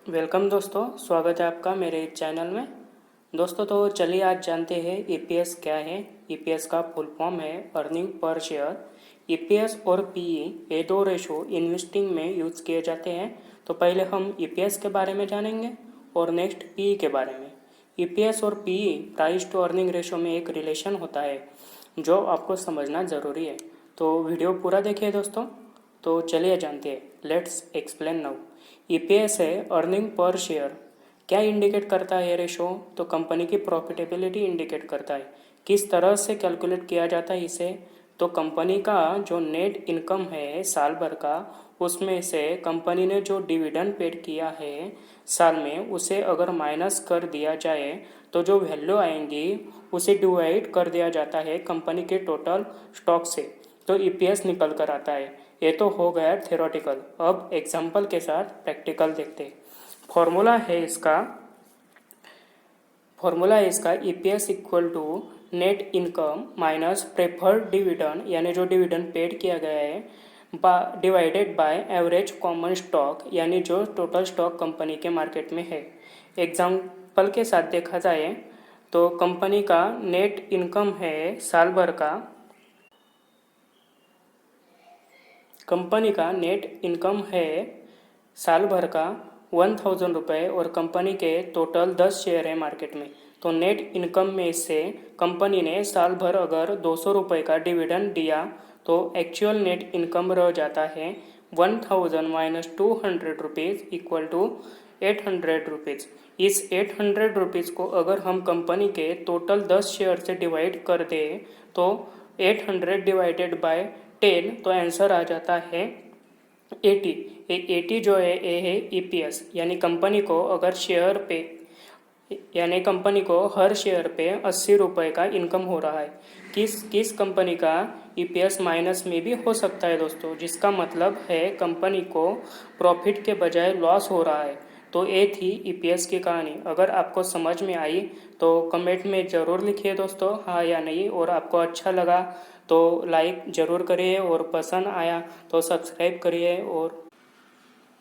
Welcome दोस्तों, स्वागत है आपका मेरे चैनल में। दोस्तों तो चलिए आज जानते हैं ईपीएस क्या है। ईपीएस का फुल फॉर्म है अर्निंग पर शेयर। ईपीएस और पीई ये दो रेशो इन्वेस्टिंग में यूज किए जाते हैं। तो पहले हम ईपीएस के बारे में जानेंगे और नेक्स्ट पीई के बारे में। ईपीएस और PE price to earning ratio में एक रिलेशन होता है जो आपको समझना ज़रूरी है। तो वीडियो पूरा देखिए दोस्तों। तो चलिए जानते हैं, लेट्स एक्सप्लेन नाउ। ईपीएस है अर्निंग पर शेयर। क्या इंडिकेट करता है ये रेशो? तो कंपनी की प्रॉफिटेबिलिटी इंडिकेट करता है। किस तरह से कैलकुलेट किया जाता है इसे? तो कंपनी का जो नेट इनकम है साल भर का, उसमें से कंपनी ने जो डिविडेंड पेड किया है साल में, उसे अगर माइनस कर दिया जाए तो जो वैल्यू आएंगी उसे डिवाइड कर दिया जाता है कंपनी के टोटल स्टॉक से। तो ईपीएस निकल कर आता है। ये तो हो गया थ्योरेटिकल। अब एग्जाम्पल के साथ प्रैक्टिकल देखते हैं। फॉर्मूला है इसका EPS equal to net income minus preferred dividend, यानी जो डिविडेंड पेड किया गया है, divided by average common stock, यानी जो टोटल स्टॉक कंपनी के मार्केट में है। एग्जाम्पल के साथ देखा जाए तो कंपनी का नेट इनकम है साल भर का, कंपनी का नेट इनकम है साल भर का 1000 रुपये और कंपनी के टोटल 10 शेयर है मार्केट में। तो नेट इनकम में से कंपनी ने साल भर अगर 200 रुपये का डिविडेंड दिया तो एक्चुअल नेट इनकम रह जाता है 1000 minus 200 rupees equal to 800 rupees. इस 800 रुपीज़ को अगर हम कंपनी के टोटल 10 शेयर से डिवाइड कर दें तो 800 डिवाइडेड बाय 10, तो आंसर आ जाता है 80। ये 80 जो है ये है ईपीएस, यानी कंपनी को अगर शेयर पे, यानी कंपनी को हर शेयर पे 80 रुपये का इनकम हो रहा है। किस कंपनी का ईपीएस माइनस में भी हो सकता है दोस्तों, जिसका मतलब है कंपनी को प्रॉफिट के बजाय लॉस हो रहा है। तो ये थी ईपीएस की कहानी। अगर आपको समझ में आई तो कमेंट में ज़रूर लिखिए दोस्तों हाँ या नहीं, और आपको अच्छा लगा तो लाइक ज़रूर करिए और पसंद आया तो सब्सक्राइब करिए। और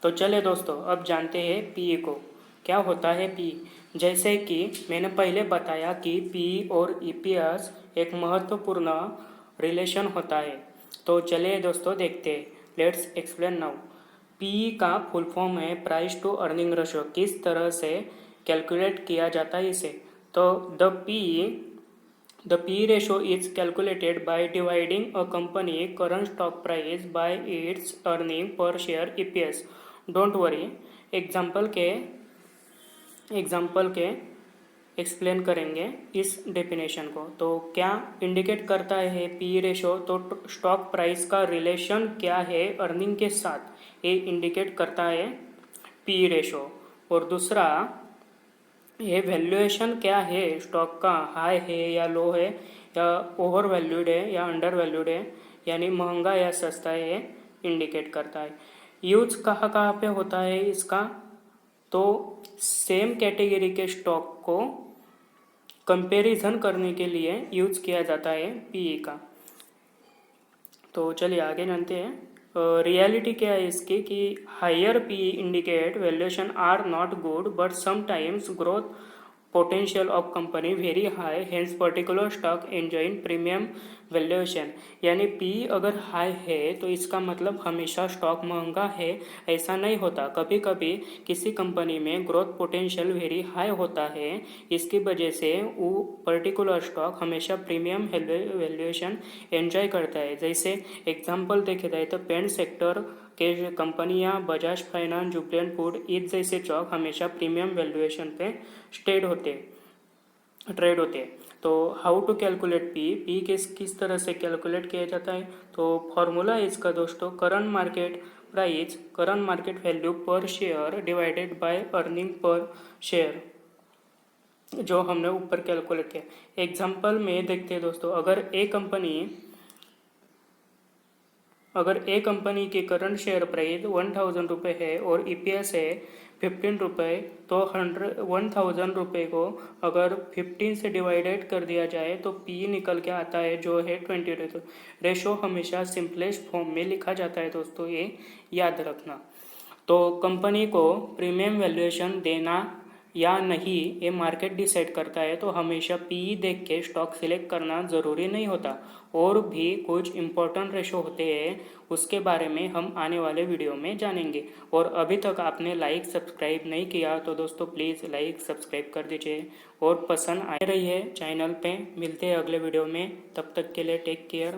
तो चले दोस्तों, अब जानते हैं पीई को। क्या होता है पीई? जैसे कि मैंने पहले बताया कि पीई और ईपीएस एक महत्वपूर्ण रिलेशन होता है। तो चलिए दोस्तों देखते हैं, लेट्स एक्सप्लेन नाउ। पीई का फुल फॉर्म है प्राइस टू अर्निंग रेशो। किस तरह से कैलकुलेट किया जाता है इसे? तो The P ratio is calculated by dividing a company current stock price by its earning per share EPS. Don't worry, example के एक्सप्लेन करेंगे इस डेफिनेशन को। तो क्या इंडिकेट करता है पी रेशो? तो स्टॉक प्राइस का रिलेशन क्या है अर्निंग के साथ, ये इंडिकेट करता है पी रेशो। और दूसरा, ये वैल्यूएशन क्या है स्टॉक का, हाई है या लो है, या ओवर वैल्यूड है या अंडर वैल्यूड है, यानी महंगा या सस्ता है, ये इंडिकेट करता है। यूज कहाँ कहाँ पे होता है इसका? तो सेम कैटेगरी के स्टॉक को कंपैरिजन करने के लिए यूज किया जाता है पीई का। तो चलिए आगे जानते हैं। रियलिटी क्या है इसकी कि higher P indicate valuation are not good but sometimes growth potential of company very high, hence particular stock enjoying premium valuation. यानी पी अगर हाई है तो इसका मतलब हमेशा स्टॉक महंगा है, ऐसा नहीं होता। कभी कभी किसी कंपनी में ग्रोथ पोटेंशियल वेरी हाई होता है, इसकी वजह से वो पर्टिकुलर स्टॉक हमेशा प्रीमियम वैल्यूएशन एंजॉय करता है। जैसे एग्जाम्पल देखे जाए तो पेंट सेक्टर के कंपनियां बजाज फाइनेंस, जुबिलेंट फूड, ईद जैसे स्टॉक हमेशा प्रीमियम वैल्यूएशन पे ट्रेड होते हैं। तो हाउ टू कैलकुलेट पी किस तरह से कैलकुलेट किया जाता है? तो फॉर्मूला है इसका दोस्तों, करंट मार्केट वैल्यू पर share divided by earning per share, जो हमने ऊपर कैलकुलेट किया। एग्जाम्पल में देखते हैं दोस्तों, अगर ए कंपनी की करंट शेयर प्राइस 1000 रुपये है और ईपीएस है 15 रुपये, तो 1000 रुपये को अगर 15 से डिवाइडेड कर दिया जाए तो पी निकल के आता है जो है 20। रेशो हमेशा सिंपलेस्ट फॉर्म में लिखा जाता है दोस्तों, ये याद रखना। तो कंपनी को प्रीमियम वैल्यूएशन देना या नहीं ये मार्केट डिसाइड करता है। तो हमेशा पीई देख के स्टॉक सिलेक्ट करना ज़रूरी नहीं होता। और भी कुछ इम्पोर्टेंट रेशो होते हैं, उसके बारे में हम आने वाले वीडियो में जानेंगे। और अभी तक आपने लाइक सब्सक्राइब नहीं किया तो दोस्तों प्लीज़ लाइक सब्सक्राइब कर दीजिए और पसंद आ रही है चैनल पे। मिलते हैं अगले वीडियो में, तब तक के लिए टेक केयर।